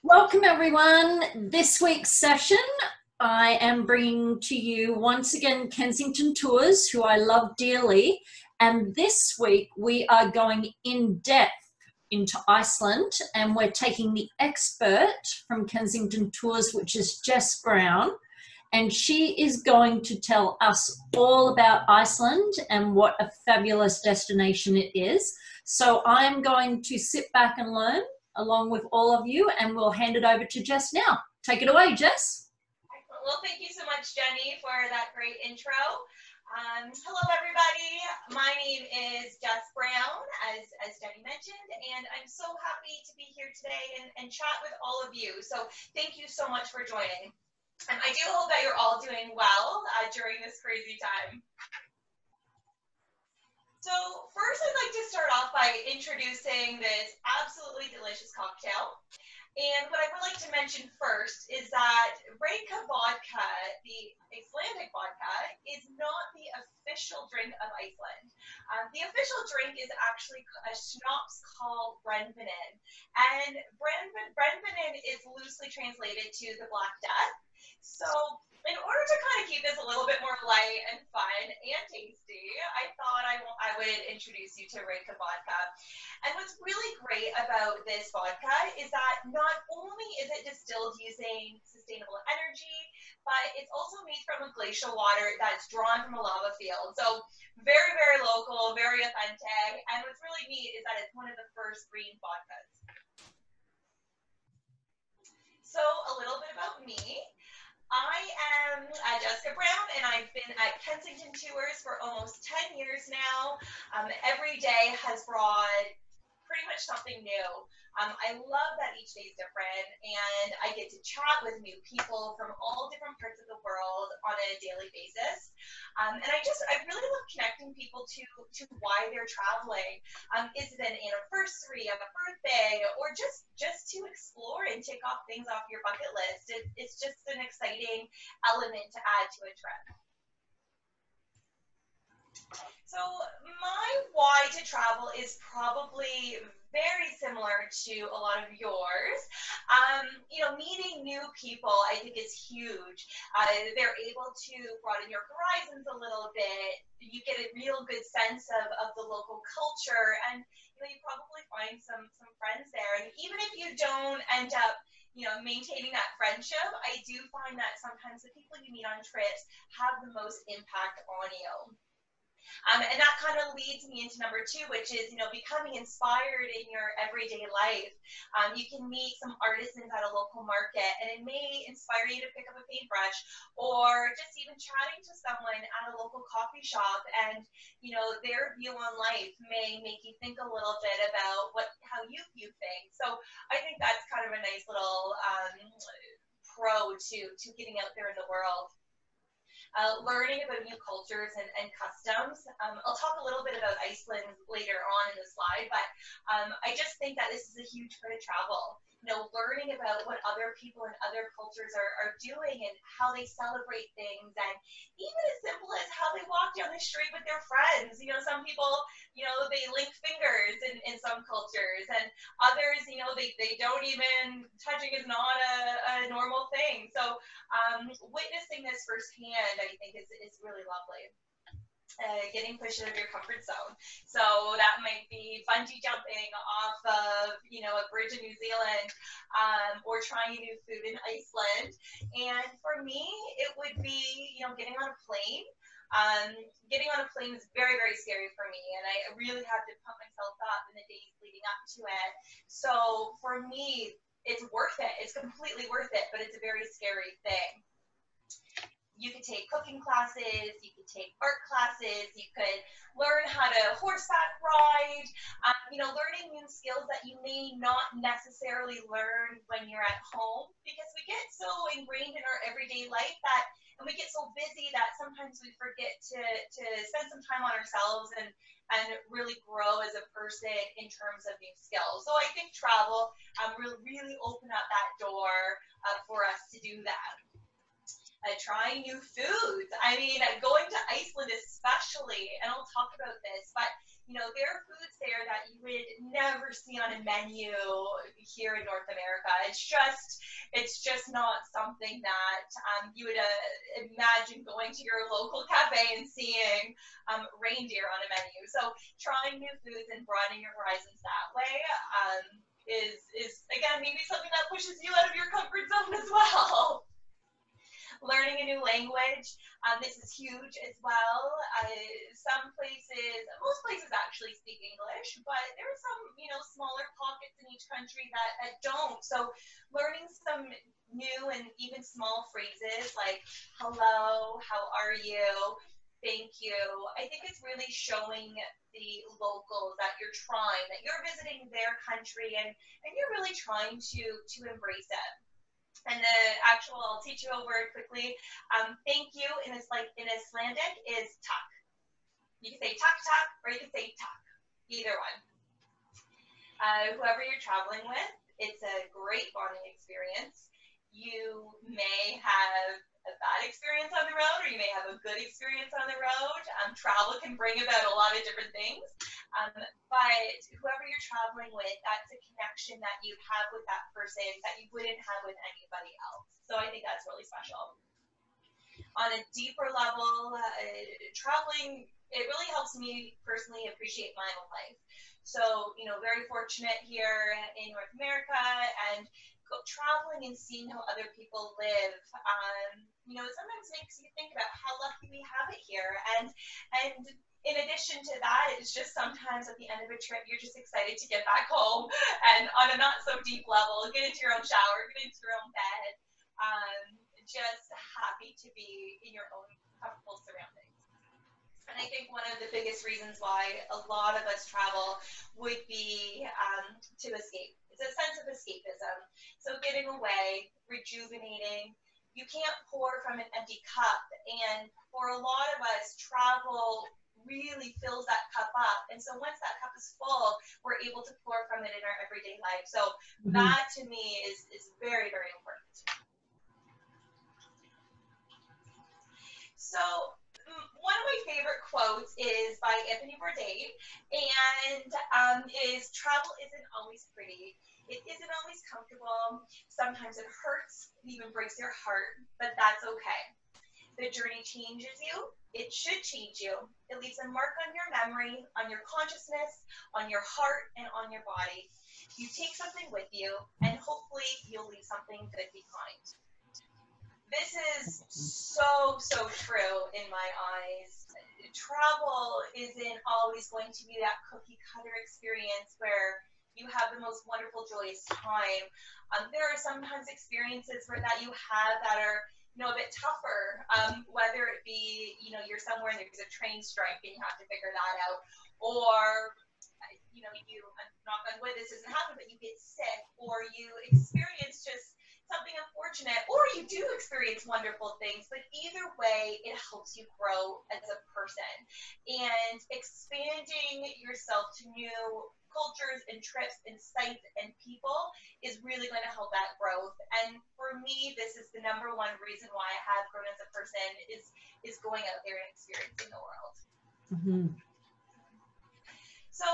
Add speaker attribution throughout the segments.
Speaker 1: Welcome everyone. This week's session, I am bringing to you once again Kensington Tours, who I love dearly. And this week we are going in depth into Iceland, and we're taking the expert from Kensington Tours, which is Jess Brown. And she is going to tell us all about Iceland and what a fabulous destination it is. So I'm going to sit back and learn along with all of you, and we'll hand it over to Jess now. Take it away, Jess.
Speaker 2: Well, thank you so much, Jenny, for that great intro. Hello, everybody. My name is Jess Brown, as Jenny mentioned, and I'm so happy to be here today and chat with all of you. So thank you so much for joining. I do hope that you're all doing well during this crazy time. So first, I'd like to start off by introducing this absolutely delicious cocktail. And what I would like to mention first is that Revesz vodka, the Icelandic vodka, is not the official drink of Iceland. The official drink is actually a schnapps called Brennivín. And Brennivín is loosely translated to the Black Death. So in order to kind of keep this a little bit more light and fun and tasty, I thought I would introduce you to Revesz vodka. And what's really great about this vodka is that not only is it distilled using sustainable energy, but it's also made from a glacial water that's drawn from a lava field. So very, very local, very authentic. And what's really neat is that it's one of the first green vodkas. So a little bit about me. I am Jessica Brown, and I've been at Kensington Tours for almost 10 years now. Every day has brought pretty much something new. I love that each day is different, and I get to chat with new people from all different parts of the world on a daily basis. And I really love connecting people to why they're traveling. Is it an anniversary of a birthday, or just to explore and tick off things off your bucket list? It's just an exciting element to add to a trip. So my why to travel is probably very similar to a lot of yours. Meeting new people, I think, is huge. They're able to broaden your horizons a little bit. You get a real good sense of the local culture, and you probably find some friends there. And even if you don't end up maintaining that friendship, I do find that sometimes the people you meet on trips have the most impact on you. And that kind of leads me into number two, which is, becoming inspired in your everyday life. You can meet some artisans at a local market, and it may inspire you to pick up a paintbrush, or just even chatting to someone at a local coffee shop, and, their view on life may make you think a little bit about how you view things. So I think that's kind of a nice little pro to getting out there in the world. Learning about new cultures and customs. I'll talk a little bit about Iceland later on in the slide, but I just think that this is a huge part of travel. Learning about what other people and other cultures are doing and how they celebrate things, and even as simple as how they walk down the street with their friends. Some people, they link fingers in some cultures, and others, they don't even, touching is not a normal thing. So witnessing this firsthand, I think, is really lovely. Getting pushed out of your comfort zone. So that might be bungee jumping off of, a bridge in New Zealand, or trying new food in Iceland. And for me, it would be, getting on a plane. Getting on a plane is very, very scary for me, and I really have to pump myself up in the days leading up to it. So for me, it's worth it. It's completely worth it, but it's a very scary thing. You could take cooking classes, you could take art classes, you could learn how to horseback ride, learning new skills that you may not necessarily learn when you're at home, because we get so ingrained in our everyday life and we get so busy that sometimes we forget to spend some time on ourselves and really grow as a person in terms of new skills. So I think travel will really open up that door for us to do that. Trying new foods. I mean, going to Iceland especially, and I'll talk about this, but there are foods there that you would never see on a menu here in North America. It's just not something that you would imagine going to your local cafe and seeing reindeer on a menu. So trying new foods and broadening your horizons that way is again maybe something that pushes you out of your comfort zone as well. Learning a new language, this is huge as well. Most places actually speak English, but there are some, smaller pockets in each country that don't. So learning some new and even small phrases like hello, how are you, thank you. I think it's really showing the locals that you're visiting their country and you're really trying to embrace it. And I'll teach you a word quickly. Thank you in Icelandic is tak. You can say tak tak or you can say tak, either one. Whoever you're traveling with, it's a great bonding experience. You may have a bad experience on the road or you may have a good experience on the road. Travel can bring about a lot of different things. But whoever you're traveling with, that's a connection that you have with that person that you wouldn't have with anybody else. So I think that's really special. On a deeper level, traveling, it really helps me personally appreciate my own life. So, very fortunate here in North America and traveling and seeing how other people live, it sometimes makes you think about how lucky we have it here. And in addition to that, it's just sometimes at the end of a trip, you're just excited to get back home and on a not so deep level, get into your own shower, get into your own bed, just happy to be in your own comfortable surroundings. And I think one of the biggest reasons why a lot of us travel would be to escape. It's a sense of escapism. So getting away, rejuvenating. You can't pour from an empty cup. And for a lot of us, travel really fills that cup up. And so once that cup is full, we're able to pour from it in our everyday life. So that to me is very, very important. So one of my favorite quotes is by Anthony Bourdain, and is travel isn't always pretty. It isn't always comfortable. Sometimes it hurts, it even breaks your heart, but that's okay. The journey changes you. It should change you. It leaves a mark on your memory, on your consciousnness, on your heart, and on your body. You take something with you, and hopefully you'll leave something good behind. This is so true in my eyes. Travel isn't always going to be that cookie cutter experience where you have the most wonderful, joyous time. There are sometimes experiences that you have that are a bit tougher, whether it be, you're somewhere and there's a train strike and you have to figure that out, or, you, knock on wood, this doesn't happen, but you get sick, or you experience just something unfortunate, or you do experience wonderful things, but either way, it helps you grow as a person. And expanding yourself to new cultures and trips and sites and people is really going to help that growth. And for me, this is the number one reason why I have grown as a person is going out there and experiencing the world. So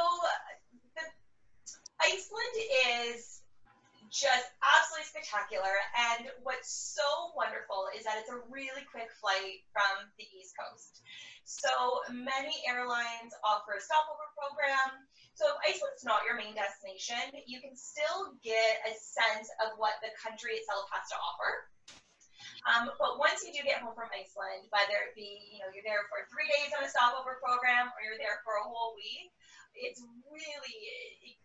Speaker 2: Iceland is just absolutely spectacular, and what's so wonderful is that it's a really quick flight from the East Coast. So many airlines offer a stopover program. So if Iceland's not your main destination, you can still get a sense of what the country itself has to offer. But once you do get home from Iceland, whether it be, you're there for 3 days on a stopover program or you're there for a whole week, it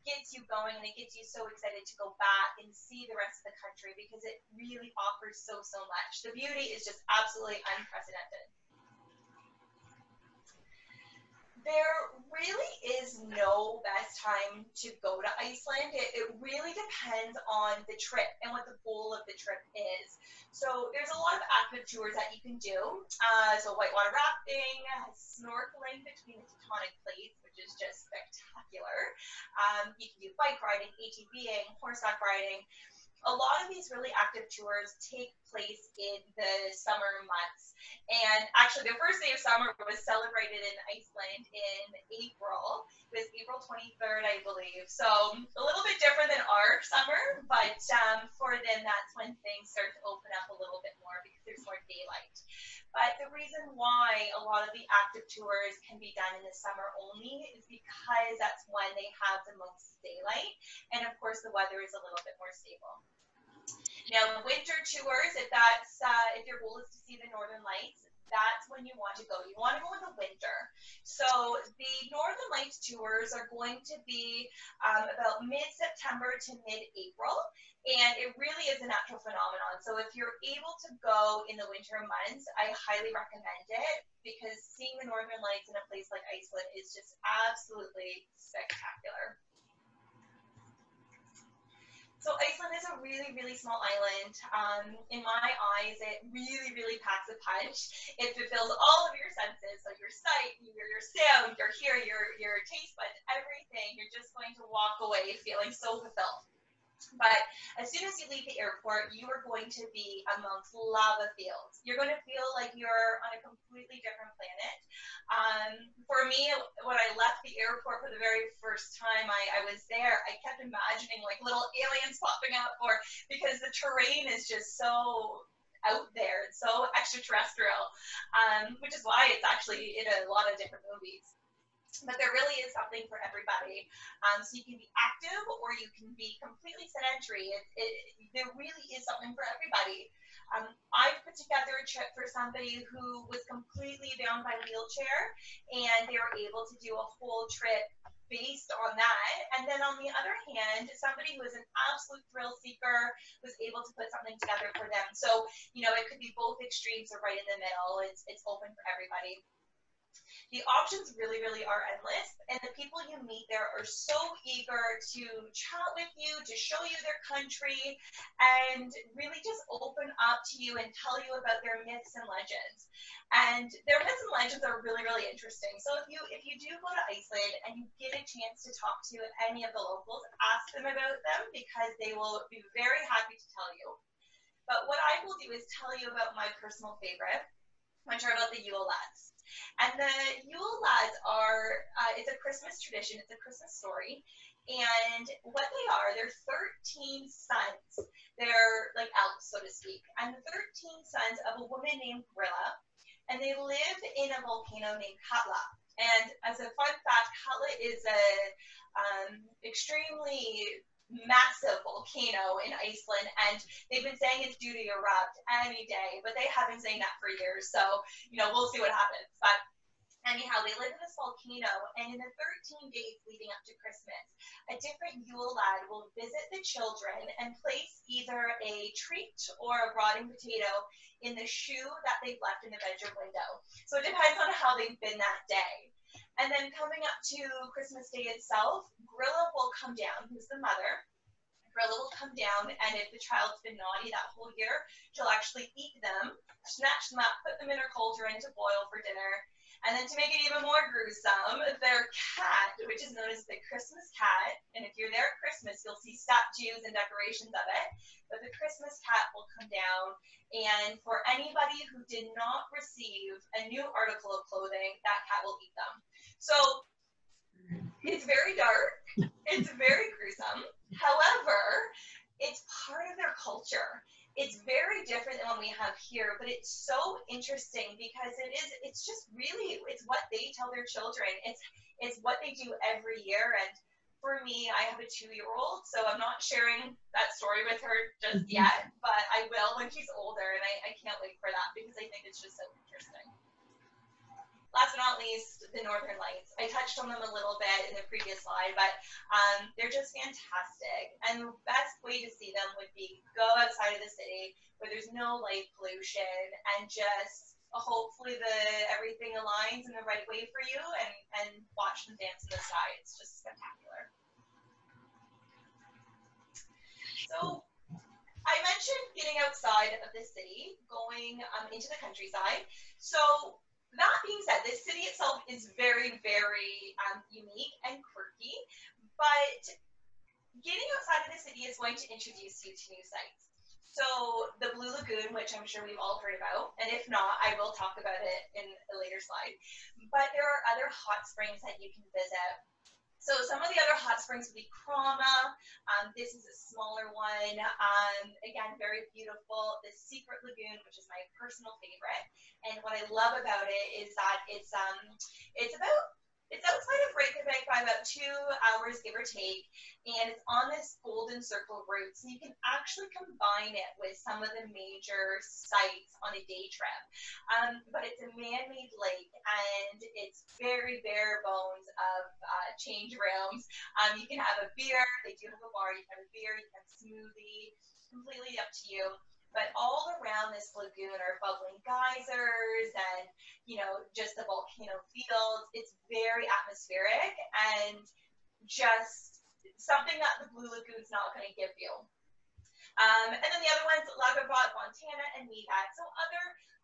Speaker 2: gets you going and it gets you so excited to go back and see the rest of the country because it really offers so much. The beauty is just absolutely unprecedented. There really is no best time to go to Iceland. It really depends on the trip and what the goal of the trip is. So there's a lot of active tours that you can do. So whitewater rafting, snorkeling between the tectonic plates, which is just spectacular. You can do bike riding, ATVing, horseback riding. a lot of these really active tours take place in the summer months. And actually, the first day of summer was celebrated in Iceland in April. It was April 23rd, I believe. So a little bit different than our summer, but for them, that's when things start to open up a little bit more because there's more daylight. But the reason why a lot of the active tours can be done in the summer only is because that's when they have the most daylight. And of course, the weather is a little bit more stable. Now, winter tours, if your goal is to see the Northern Lights, that's when you want to go. You want to go in the winter. So the Northern Lights tours are going to be about mid-September to mid-April, and it really is a natural phenomenon. So if you're able to go in the winter months, I highly recommend it, because seeing the Northern Lights in a place like Iceland is just absolutely spectacular. So Iceland is a really, really small island. In my eyes, it really, really packs a punch. It fulfills all of your senses, so your sight, your sound, your hearing, your taste buds, everything. You're just going to walk away feeling so fulfilled. But as soon as you leave the airport, you are going to be amongst lava fields. You're going to feel like you're on a completely different planet. For me, when I left the airport for the very first time I was there, I kept imagining like little aliens popping up, because the terrain is just so out there, it's so extraterrestrial, which is why it's actually in a lot of different movies. But there really is something for everybody. So you can be active or you can be completely sedentary. There really is something for everybody. I've put together a trip for somebody who was completely bound by wheelchair, and they were able to do a whole trip based on that. And then on the other hand, somebody who is an absolute thrill seeker was able to put something together for them. So, it could be both extremes or right in the middle. It's open for everybody. The options really, really are endless, and the people you meet there are so eager to chat with you, to show you their country, and really just open up to you and tell you about their myths and legends. And their myths and legends are really, really interesting. So if you do go to Iceland and you get a chance to talk to any of the locals, ask them about them, because they will be very happy to tell you. But what I will do is tell you about my personal favorite, which are about the Yule lads. And the Yule lads are, it's a Christmas tradition, it's a Christmas story. And what they are, they're 13 sons. They're like elves, so to speak. And the 13 sons of a woman named Grilla. And they live in a volcano named Katla. And as a fun fact, Katla is a extremely massive volcano in Iceland, and they've been saying it's due to erupt any day, but they have been saying that for years, so we'll see what happens. But anyhow, they live in this volcano, and in the 13 days leading up to Christmas, a different Yule lad will visit the children and place either a treat or a rotting potato in the shoe that they've left in the bedroom window. So it depends on how they've been that day. And then coming up to Christmas Day itself, Grilla will come down, who's the mother. Grilla will come down, and if the child's been naughty that whole year, she'll actually eat them, snatch them up, put them in her cauldron to boil for dinner. And then to make it even more gruesome, their cat, which is known as the Christmas cat, and if you're there at Christmas, you'll see statues and decorations of it, but the Christmas cat will come down, and for anybody who did not receive a new article of clothing, that cat will eat them. So it's very dark, it's very gruesome. However, it's part of their culture. It's very different than what we have here, but it's so interesting because it's just really, it's what they tell their children. It's what they do every year. And for me, I have a 2-year-old, so I'm not sharing that story with her just yet, but I will when she's older, and I can't wait for that because I think it's just so interesting. Last but not least, the Northern Lights. I touched on them a little bit in the previous slide, but they're just fantastic. And the best way to see them would be go outside of the city where there's no light pollution, and just hopefully everything aligns in the right way for you, and watch them dance in the sky. It's just spectacular. So I mentioned getting outside of the city, going into the countryside. So that being said, this city itself is very, very unique and quirky, but getting outside of the city is going to introduce you to new sites. So the Blue Lagoon, which I'm sure we've all heard about, and if not, I will talk about it in a later slide. But there are other hot springs that you can visit. So some of the other hot springs would be Krama. This is a smaller one. Again, very beautiful. The Secret Lagoon, which is my personal favorite. And what I love about it is that it's outside of Reykjavik by about 2 hours, give or take, and it's on this Golden Circle route, so you can actually combine it with some of the major sites on a day trip. But it's a man-made lake, and it's very bare bones of change rooms. You can have a beer. They do have a bar. You can have a beer. You can have a smoothie. Completely up to you. But all around this lagoon are bubbling geysers and, you know, just the volcano fields. It's very atmospheric and just something that the Blue Lagoon's not going to give you. And then the other ones, Lagavulin, Montana, and Meegat. So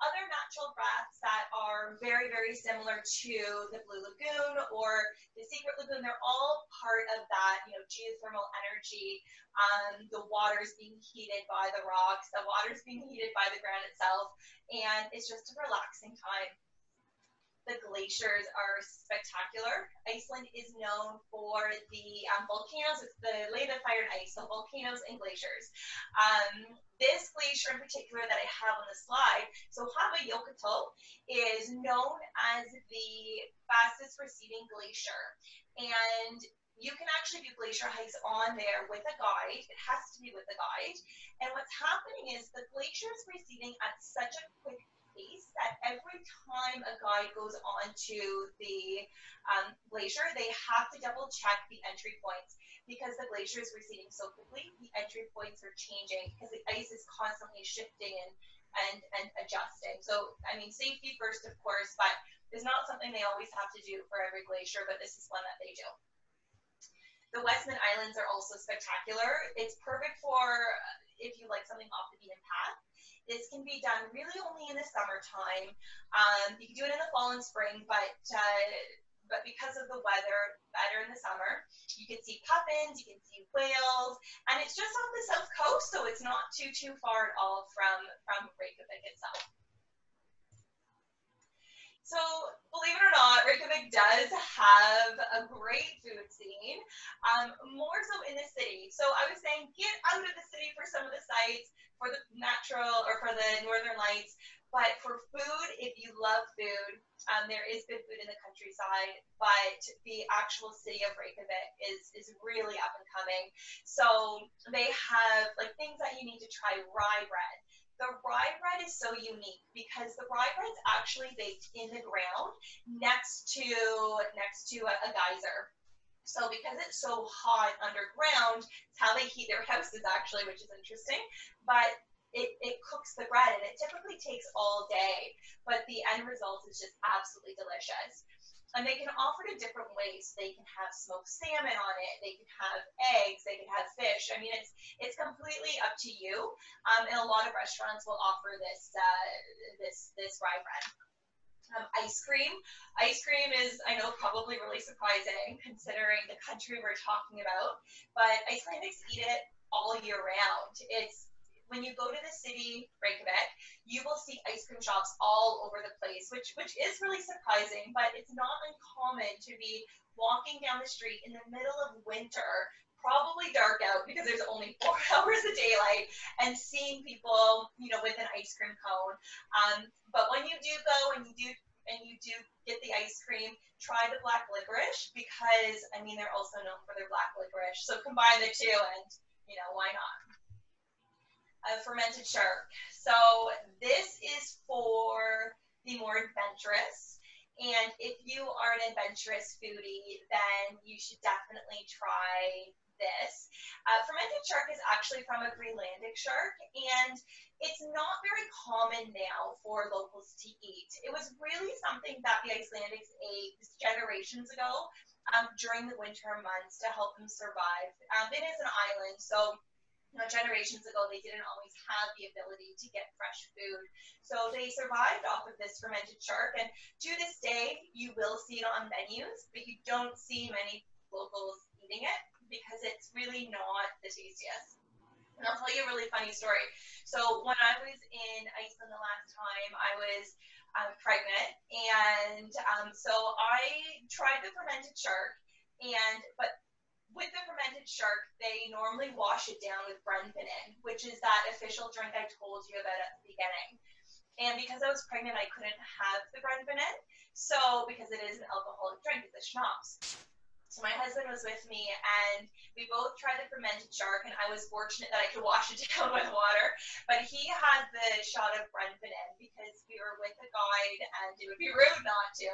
Speaker 2: other natural baths that are very, very similar to the Blue Lagoon or the Secret Lagoon. They're all part of that, you know, geothermal energy. The water's being heated by the rocks. The water's being heated by the ground itself. And it's just a relaxing time. The glaciers are spectacular. Iceland is known for the volcanoes. It's the land of fire and ice, so volcanoes and glaciers. This glacier in particular that I have on the slide, so Havajökull, is known as the fastest receding glacier. And you can actually do glacier hikes on there with a guide. It has to be with a guide. And what's happening is the glacier is receding at such a quick pace that every time a guide goes onto the glacier, they have to double check the entry points because the glacier is receding so quickly. The entry points are changing because the ice is constantly shifting and adjusting. So, I mean, safety first, of course, but it's not something they always have to do for every glacier, but this is one that they do. The Westman Islands are also spectacular. It's perfect for if you like something off the beaten path. This can be done really only in the summertime. You can do it in the fall and spring, but because of the weather, better in the summer. You can see puffins, you can see whales, and it's just off the south coast, so it's not too far at all from Reykjavik itself. So, believe it or not, Reykjavik does have a great food scene, more so in the city. So I was saying, get out of the city for some of the sites, for the natural or for the northern lights. But for food, if you love food, there is good food in the countryside, but the actual city of Reykjavik is really up and coming. So they have like things that you need to try. Rye bread. The rye bread is so unique because the rye bread is actually baked in the ground next to a geyser. So because it's so hot underground, it's how they heat their houses actually, which is interesting. But it cooks the bread, and it typically takes all day, but the end result is just absolutely delicious. And they can offer it in different ways. They can have smoked salmon on it. They can have eggs. They can have fish. I mean, it's completely up to you. And a lot of restaurants will offer this rye bread. Ice cream. Ice cream is, I know, probably really surprising considering the country we're talking about. But Icelandics eat it all year round. When you go to the city, Reykjavik, you will see ice cream shops all over the place, which is really surprising, but it's not uncommon to be walking down the street in the middle of winter, probably dark out because there's only 4 hours of daylight, and seeing people, you know, with an ice cream cone. But when you do go and you do get the ice cream, try the black licorice because, I mean, they're also known for their black licorice. So combine the two and, you know, why not? Fermented shark. So this is for the more adventurous. And if you are an adventurous foodie, then you should definitely try this. Fermented shark is actually from a Greenlandic shark, and it's not very common now for locals to eat. It was really something that the Icelandics ate generations ago during the winter months to help them survive. It is an island, so generations ago, they didn't always have the ability to get fresh food. So they survived off of this fermented shark. And to this day, you will see it on menus, but you don't see many locals eating it because it's really not the tastiest. And I'll tell you a really funny story. So when I was in Iceland the last time, I was pregnant, and so I tried the fermented shark, but with the fermented shark, they normally wash it down with brennivín, which is that official drink I told you about at the beginning. And because I was pregnant, I couldn't have the brennivín, so because it is an alcoholic drink, it's a schnapps. So my husband was with me, and we both tried the fermented shark, and I was fortunate that I could wash it down with water. But he had the shot of brennivín because we were with a guide, and it would be rude not to.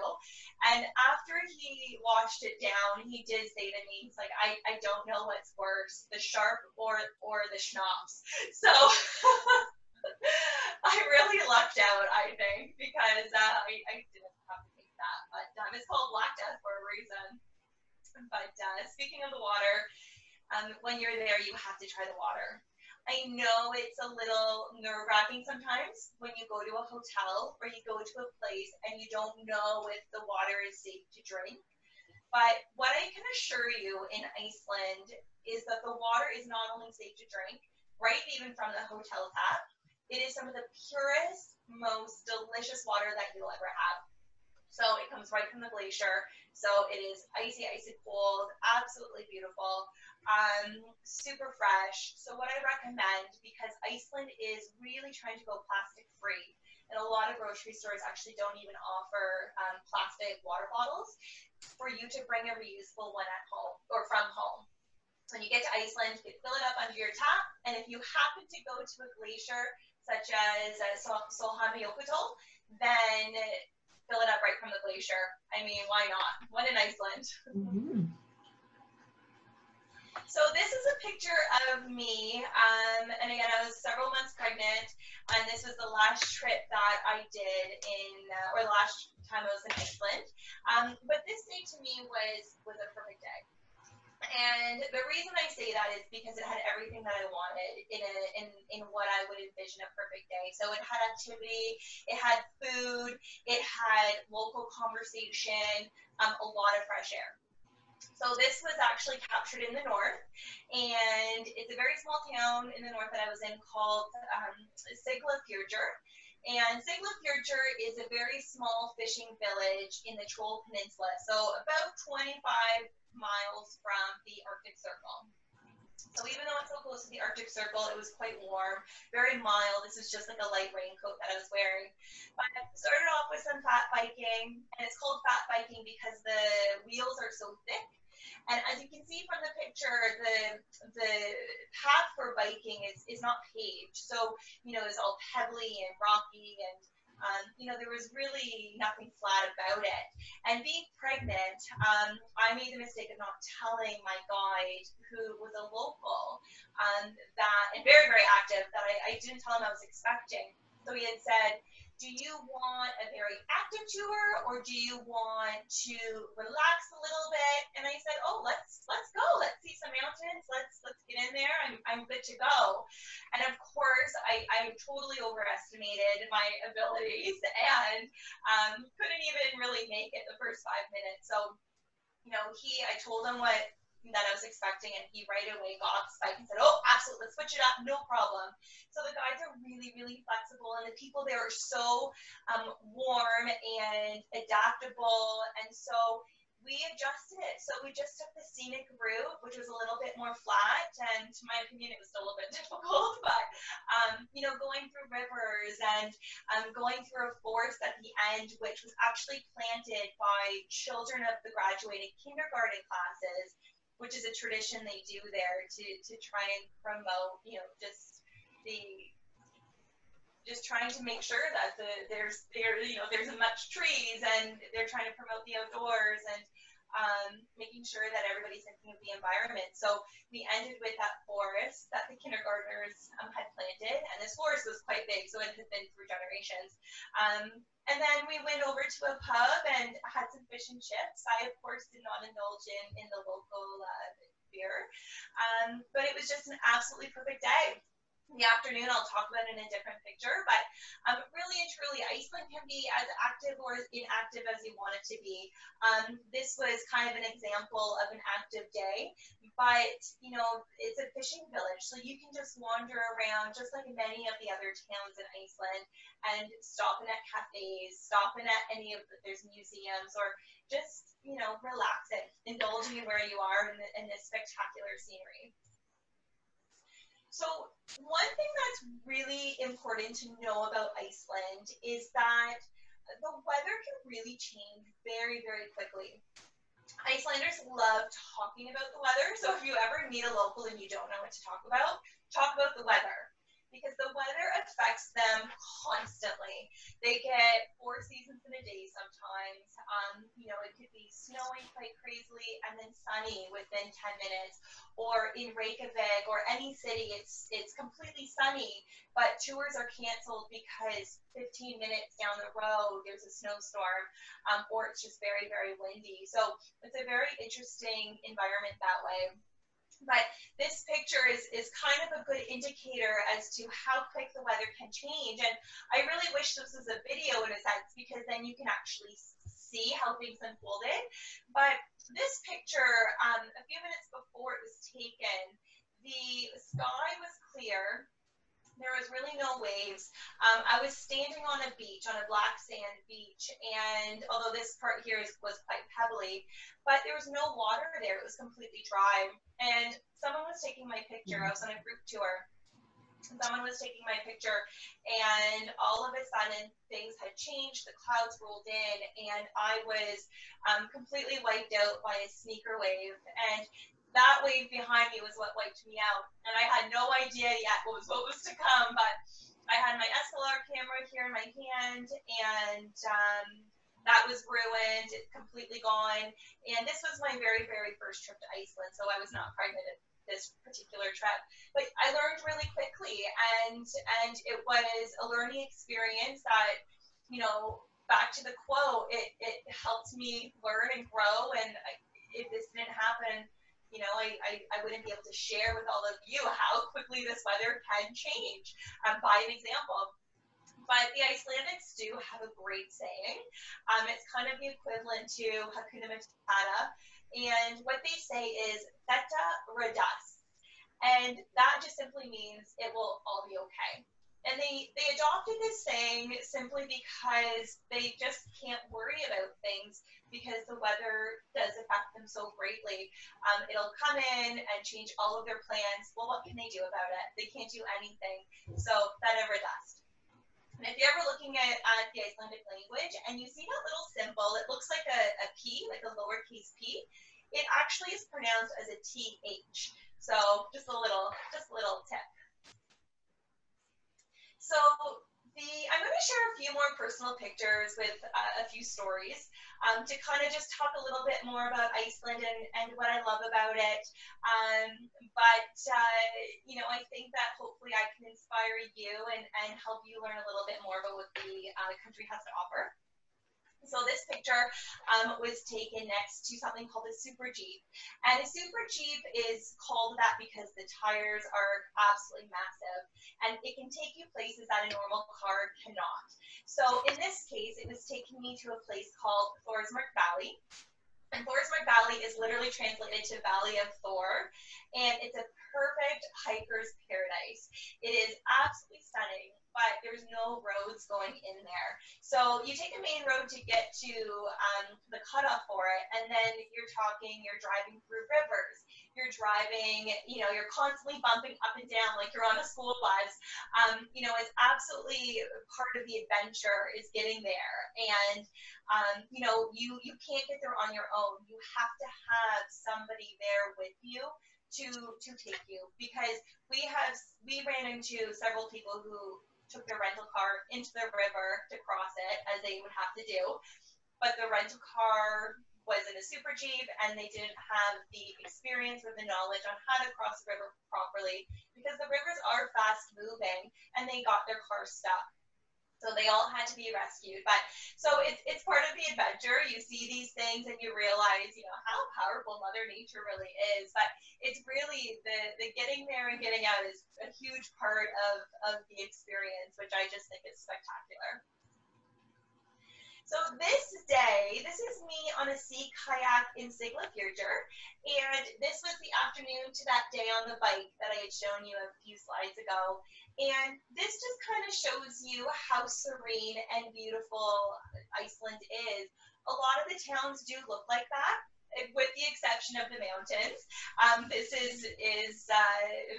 Speaker 2: And after he washed it down, he did say to me, he's like, I don't know what's worse, the shark or the schnapps. So I really lucked out, I think, because I didn't have to take that. But it's called Black Death for a reason. But speaking of the water, when you're there, you have to try the water. I know it's a little nerve-wracking sometimes when you go to a hotel or you go to a place and you don't know if the water is safe to drink. But what I can assure you in Iceland is that the water is not only safe to drink, right even from the hotel tap, it is some of the purest, most delicious water that you'll ever have. So it comes right from the glacier. So it is icy, icy cold, absolutely beautiful, super fresh. So what I recommend, because Iceland is really trying to go plastic free, and a lot of grocery stores actually don't even offer plastic water bottles, for you to bring a reusable one at home or from home. When you get to Iceland, you can fill it up under your tap, and if you happen to go to a glacier such as Sólheimajökull, then fill it up right from the glacier. I mean, why not? One in Iceland.
Speaker 1: Mm-hmm.
Speaker 2: So this is a picture of me, and again, I was several months pregnant, and this was the last trip that I did or the last time I was in Iceland. But this day to me was a perfect day. And the reason I say that is because it had everything that I wanted in what I would envision a perfect day. So it had activity, it had food, it had local conversation, a lot of fresh air. So this was actually captured in the north, and it's a very small town in the north that I was in called Siglufjörður. And Siglufjörður is a very small fishing village in the Troll Peninsula, so about 25 miles from the Arctic Circle. So even though it's so close to the Arctic Circle, it was quite warm, very mild. This is just like a light raincoat that I was wearing. But I started off with some fat biking, and it's called fat biking because the wheels are so thick. And as you can see from the picture, the path for biking is not paved. So, it's all pebbly and rocky, and there was really nothing flat about it. And being pregnant, I made the mistake of not telling my guide, who was a local, and very, very active, that I didn't tell him I was expecting. So he had said, do you want a very active tour, or do you want to relax a little bit? And I said, oh, let's go. Let's see some mountains. Let's get in there. I'm good to go. And of course, I totally overestimated my abilities and couldn't even really make it the first 5 minutes. So, I told him that I was expecting, and he right away got off his bike and said, oh, absolutely, let's switch it up, no problem. So the guides are really, really flexible, and the people there are so warm and adaptable, and so we adjusted it. So we just took the scenic route, which was a little bit more flat, and to my opinion, it was still a bit difficult, but, going through rivers and going through a forest at the end, which was actually planted by children of the graduating kindergarten classes, which is a tradition they do there to try and promote, just trying to make sure that there's much trees, and they're trying to promote the outdoors, and making sure that everybody's thinking of the environment. So we ended with that forest that the kindergartners had planted, and this forest was quite big, so it had been through generations. And then we went over to a pub and had some fish and chips. I, of course, did not indulge in the local beer, but it was just an absolutely perfect day. In the afternoon, I'll talk about it in a different picture, but really and truly, Iceland can be as active or as inactive as you want it to be. This was kind of an example of an active day, but you know, it's a fishing village, so you can just wander around just like many of the other towns in Iceland and stopping at cafes, stopping at any of there's museums, or just, you know, relaxing, indulging in where you are in this spectacular scenery. So one thing that's really important to know about Iceland is that the weather can really change very, very quickly. Icelanders love talking about the weather, so if you ever meet a local and you don't know what to talk about the weather, because the weather affects them constantly. They get 4 seasons in a day sometimes. You know, it could be snowing quite crazily and then sunny within 10 minutes. Or in Reykjavik or any city, it's completely sunny, but tours are canceled because 15 minutes down the road there's a snowstorm, or it's just very, very windy. So it's a very interesting environment that way. But this picture is kind of a good indicator as to how quick the weather can change. And I really wish this was a video in a sense, because then you can actually see how things unfolded. But this picture, a few minutes before it was taken, the sky was clear. There was really no waves. I was standing on a beach, on a black sand beach, and although this part here was quite pebbly, but there was no water there. It was completely dry. And someone was taking my picture. I was on a group tour. Someone was taking my picture, and all of a sudden things had changed. The clouds rolled in, and I was completely wiped out by a sneaker wave. And that wave behind me was what wiped me out. And I had no idea yet what was to come, but I had my SLR camera here in my hand, and that was ruined. It's completely gone. And this was my very, very first trip to Iceland, so I was not pregnant at this particular trip. But I learned really quickly, and it was a learning experience that, you know, back to the quote, it helped me learn and grow. And if this didn't happen, you know, I wouldn't be able to share with all of you how quickly this weather can change, by an example. But the Icelandics do have a great saying. It's kind of the equivalent to Hakuna Matata. And what they say is, Theta Revesz. And that just simply means it will all be okay. And they adopted this saying simply because they just can't worry about things, because the weather does affect them so greatly. It'll come in and change all of their plans. Well, what can they do about it? They can't do anything. So that never does. And if you're ever looking at the Icelandic language and you see that little symbol, it looks like a P, like a lowercase p. It actually is pronounced as a TH. So just a little tip. So I'm going to share a few more personal pictures with a few stories, to kind of just talk a little bit more about Iceland and what I love about it. You know, I think that hopefully I can inspire you and help you learn a little bit more about what the country has to offer. So this picture was taken next to something called a Super Jeep. And a Super Jeep is called that because the tires are absolutely massive, and it can take you places that a normal car cannot. So in this case, it was taking me to a place called Thorsmark Valley. And Thorsmark Valley is literally translated to Valley of Thor, and it's a perfect hiker's paradise. It is absolutely stunning, but there's no roads going in there. So you take a main road to get to the cutoff for it, and then you're driving through rivers. You're driving, you know, you're constantly bumping up and down like you're on a school bus. You know, it's absolutely part of the adventure is getting there. And, you know, you can't get there on your own. You have to have somebody there with you to take you, because we ran into several people who took their rental car into the river to cross it, as they would have to do, but the rental car was in a Super Jeep, and they didn't have the experience or the knowledge on how to cross the river properly, because the rivers are fast moving, and they got their car stuck. So they all had to be rescued. But so it's part of the adventure. You see these things and you realize, you know, how powerful Mother Nature really is. But it's really the getting there and getting out is a huge part of the experience, which I just think is spectacular. So this day, this is me on a sea kayak in Siglafjordur, and this was the afternoon to that day on the bike that I had shown you a few slides ago. And this just kind of shows you how serene and beautiful Iceland is. A lot of the towns do look like that, with the exception of the mountains. This is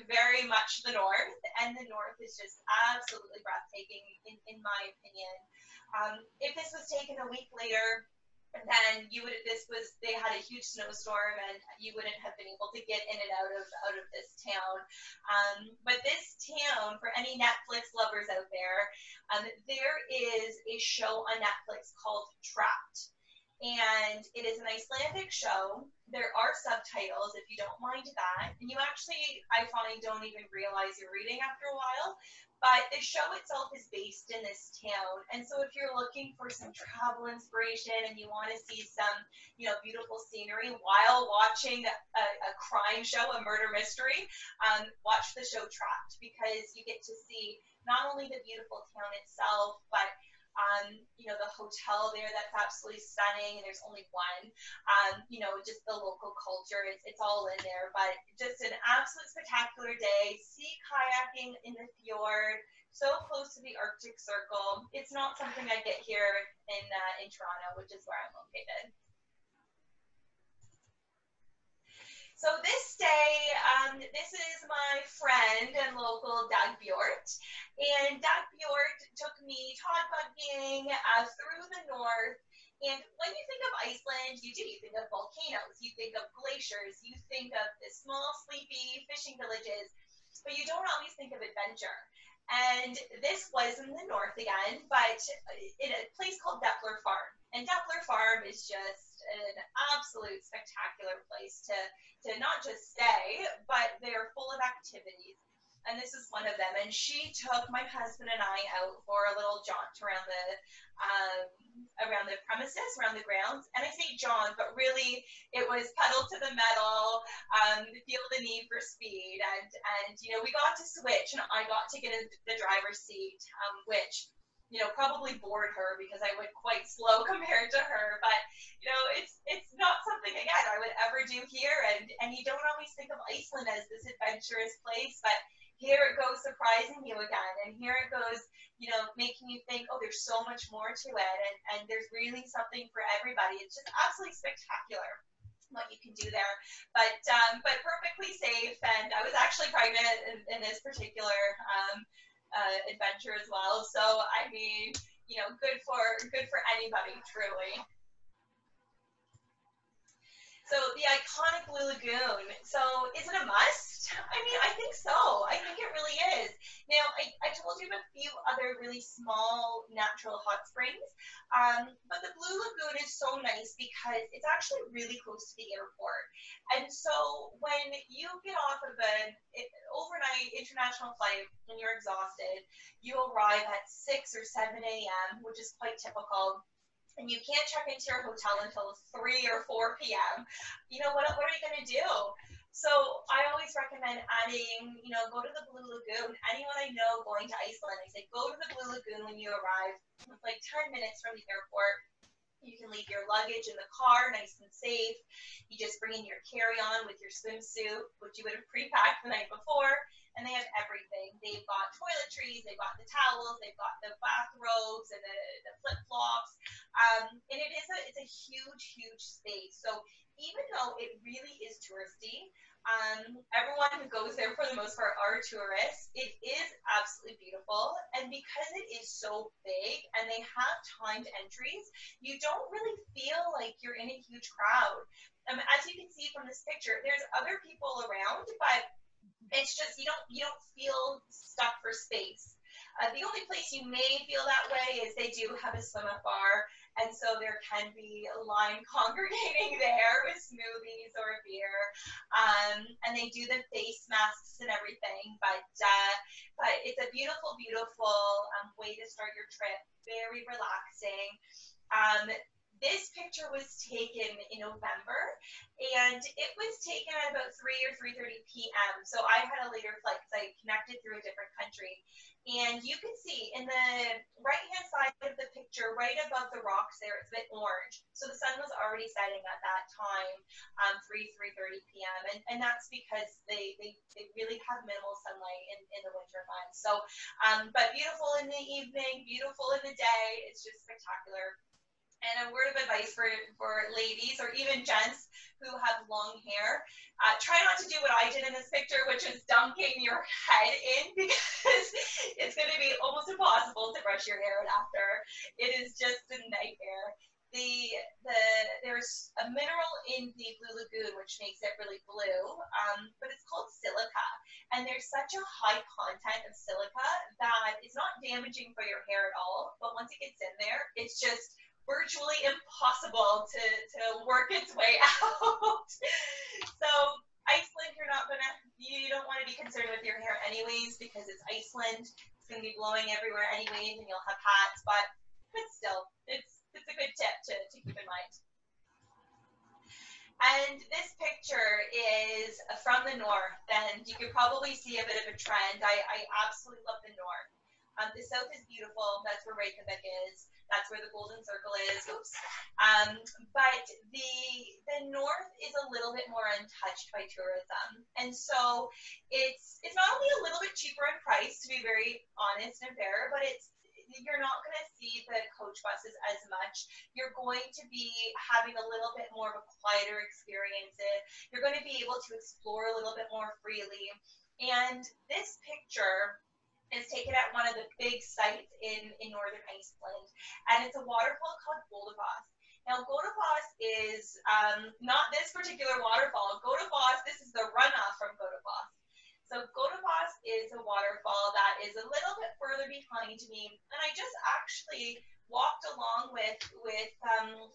Speaker 2: very much the north, and the north is just absolutely breathtaking in my opinion. If this was taken a week later, then they had a huge snowstorm and you wouldn't have been able to get in and out of this town. But this town, for any Netflix lovers out there, there is a show on Netflix called Trapped. And it is an Icelandic show. There are subtitles if you don't mind that. And you actually, I find, don't even realize you're reading after a while. But the show itself is based in this town. And so if you're looking for some travel inspiration and you want to see some, you know, beautiful scenery while watching a crime show, a murder mystery, watch the show Trapped, because you get to see not only the beautiful town itself, but you know, the hotel there that's absolutely stunning, and there's only one. You know, just the local culture, it's all in there. But just an absolute spectacular day. Sea kayaking in the fjord, so close to the Arctic Circle. It's not something I get here in Toronto, which is where I'm located. So this day, this is my friend and local Dag Bjort. And Dag Bjort took me todd buggying through the north. And when you think of Iceland, you think of volcanoes, you think of glaciers, you think of the small, sleepy fishing villages, but you don't always think of adventure. And this was in the north again, but in a place called Depler Farm. And Depler Farm is just an absolute spectacular place to not just stay, but they're full of activities. And this is one of them. And she took my husband and I out for a little jaunt around the premises, around the grounds. And I say jaunt, but really it was pedal to the metal, feel the need for speed. And you know, we got to switch, and I got to get in the driver's seat, which, you know, probably bored her because I went quite slow compared to her. But, you know, it's not something, again, I would ever do here. And you don't always think of Iceland as this adventurous place, but here it goes surprising you again. And here it goes, you know, making you think, oh, there's so much more to it. And there's really something for everybody. It's just absolutely spectacular what you can do there, but perfectly safe. And I was actually pregnant in this particular adventure as well. So I mean, you know, good for anybody, truly. So the iconic Blue Lagoon. So is it a must? I mean, I think so. I think it really is. Now, I told you of a few other really small natural hot springs, but the Blue Lagoon is so nice because it's actually really close to the airport. And so when you get off of an overnight international flight and you're exhausted, you arrive at 6 or 7 a.m., which is quite typical. And you can't check into your hotel until 3 or 4 p.m. You know, what are you going to do? So I always recommend adding, you know, go to the Blue Lagoon. Anyone I know going to Iceland, I say, go to the Blue Lagoon when you arrive. It's like 10 minutes from the airport. You can leave your luggage in the car, nice and safe. You just bring in your carry-on with your swimsuit, which you would have pre-packed the night before. And they have everything. They've got toiletries, they've got the towels, they've got the bathrobes and the flip-flops. And it's a huge, huge space. So even though it really is touristy, everyone who goes there for the most part are tourists. It is absolutely beautiful. And because it is so big and they have timed entries, you don't really feel like you're in a huge crowd. As you can see from this picture, there's other people around, but it's just you don't feel stuck for space. The only place you may feel that way is they do have a swim-up bar, and so there can be a line congregating there with smoothies or a beer, and they do the face masks and everything. But it's a beautiful, beautiful way to start your trip. Very relaxing. This picture was taken in November, and it was taken at about 3 or 3:30 p.m. So I had a later flight because I connected through a different country. And you can see in the right-hand side of the picture, right above the rocks there, it's a bit orange. So the sun was already setting at that time, 3:30 p.m. And that's because they really have minimal sunlight in the winter months. So, but beautiful in the evening, beautiful in the day. It's just spectacular. And a word of advice for ladies or even gents who have long hair, try not to do what I did in this picture, which is dunking your head in, because it's going to be almost impossible to brush your hair out after. It is just a nightmare. There's a mineral in the Blue Lagoon which makes it really blue, but it's called silica. And there's such a high content of silica that it's not damaging for your hair at all, but once it gets in there, it's just virtually impossible to work its way out. So Iceland, you don't want to be concerned with your hair anyways, because it's Iceland. It's going to be blowing everywhere anyways, and you'll have hats, but still, it's a good tip to keep in mind. And this picture is from the north, and you could probably see a bit of a trend. I absolutely love the north. The south is beautiful. That's where Reykjavik is. That's where the Golden Circle is. Oops. But the north is a little bit more untouched by tourism. And so it's not only a little bit cheaper in price, to be very honest and fair, but you're not going to see the coach buses as much. You're going to be having a little bit more of a quieter experience. You're going to be able to explore a little bit more freely. And this picture is taken at one of the big sites in northern Iceland, and it's a waterfall called Godafoss. Now, Godafoss is not this particular waterfall. Godafoss, this is the runoff from Godafoss. So Godafoss is a waterfall that is a little bit further behind me, and I just actually walked along with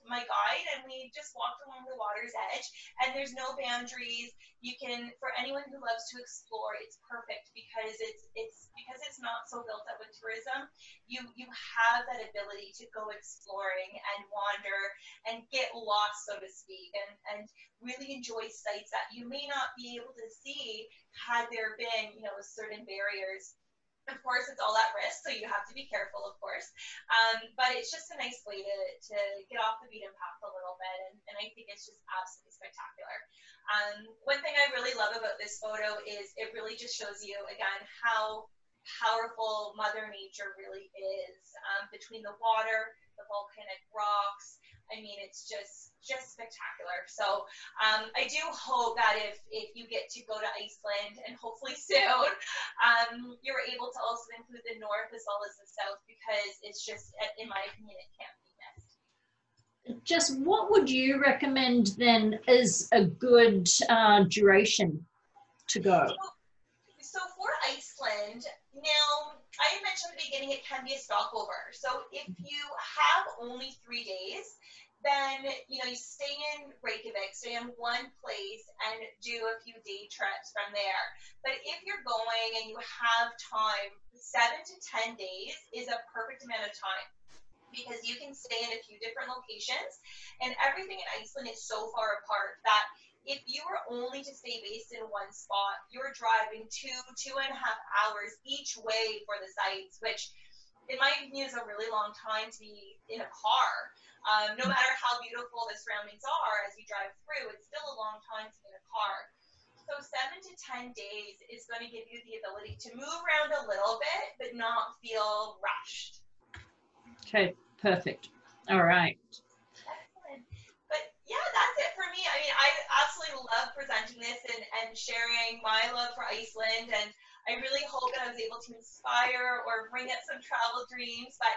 Speaker 2: my guide, and we just walked along the water's edge, and there's no boundaries. You can, for anyone who loves to explore, it's perfect because it's not so built up with tourism. You have that ability to go exploring and wander and get lost, so to speak, and really enjoy sites that you may not be able to see had there been, certain barriers. Of course, it's all at risk, so you have to be careful, of course. But it's just a nice way to get off the beaten path a little bit, and I think it's just absolutely spectacular. One thing I really love about this photo is it really just shows you, again, how powerful Mother Nature really is. Between the water, the volcanic rocks, I mean, it's just spectacular. So I do hope that if you get to go to Iceland, and hopefully soon, you're able to also include the north as well as the south, because it's just, in my opinion, it can't be missed.
Speaker 1: Just what would you recommend then as a good duration to go?
Speaker 2: So for Iceland, now, I mentioned at the beginning it can be a stopover. So if you have only 3 days, then you stay in Reykjavik, stay in one place, and do a few day trips from there. But if you're going and you have time, 7 to 10 days is a perfect amount of time, because you can stay in a few different locations, and everything in Iceland is so far apart that if you were only to stay based in one spot, you're driving 2.5 hours each way for the sites, which in my opinion is a really long time to be in a car. No matter how beautiful the surroundings are as you drive through, it's still a long time to be in a car. So 7 to 10 days is going to give you the ability to move around a little bit, but not feel rushed.
Speaker 1: Okay, perfect. All right.
Speaker 2: Excellent. But yeah, that's it for me. I mean, I absolutely love presenting this and sharing my love for Iceland, and I really hope that I was able to inspire or bring up some travel dreams. But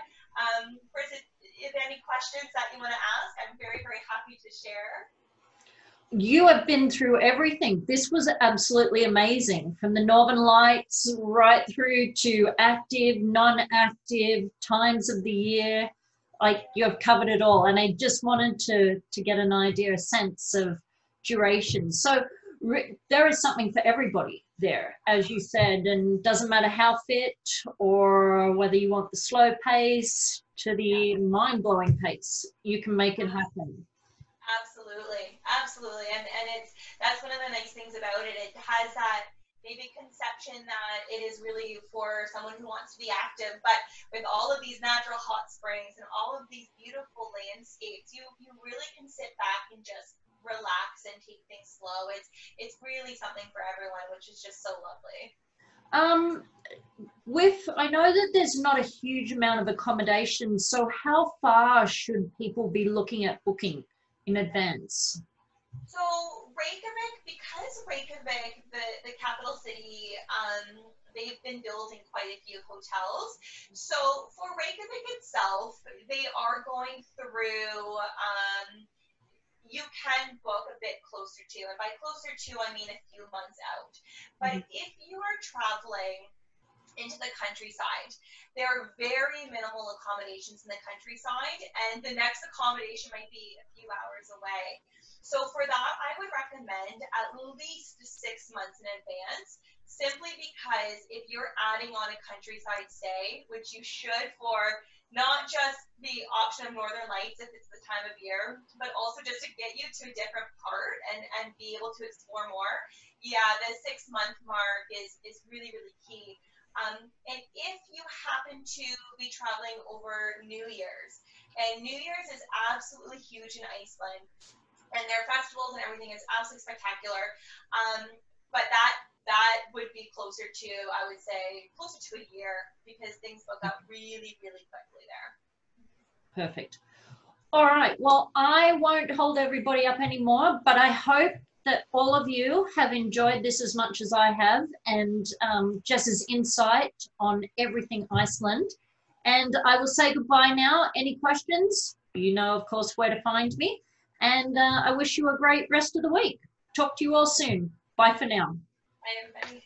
Speaker 2: of course, if any questions that you want to ask, I'm very, very happy to share.
Speaker 1: You have been through everything. This was absolutely amazing, from the Northern Lights right through to active, non-active times of the year. Like, you have covered it all, and I just wanted to get an idea, a sense of duration. So there is something for everybody there, as you said, and doesn't matter how fit or whether you want the slow pace to the mind-blowing pace, you can make it happen.
Speaker 2: Absolutely, absolutely, and that's one of the nice things about it. It has that maybe conception that it is really for someone who wants to be active, but with all of these natural hot springs and all of these beautiful landscapes, you really can sit back and just relax and take things slow. It's really something for everyone, which is just so lovely.
Speaker 1: I know that there's not a huge amount of accommodation, so how far should people be looking at booking in advance?
Speaker 2: So Reykjavik, because Reykjavik, the capital city, they've been building quite a few hotels. So for Reykjavik itself, they are going through, you can book a bit closer to, and by closer to, I mean a few months out. But if you are traveling into the countryside, there are very minimal accommodations in the countryside, and the next accommodation might be a few hours away. So for that, I would recommend at least 6 months in advance, simply because if you're adding on a countryside stay, which you should for not just the option of Northern Lights if it's the time of year, but also just to get you to a different part and be able to explore more. Yeah, the 6 month mark is really, really key. And if you happen to be traveling over New Year's, and New Year's is absolutely huge in Iceland, and their festivals and everything is absolutely spectacular. But that would be closer to, I would say, closer to a year, because things book up really, really quickly there.
Speaker 1: Perfect. All right. Well, I won't hold everybody up anymore, but I hope that all of you have enjoyed this as much as I have, and Jess's insight on everything Iceland. And I will say goodbye now. Any questions? You know, of course, where to find me. And I wish you a great rest of the week. Talk to you all soon. Bye for now.
Speaker 2: Bye, everybody.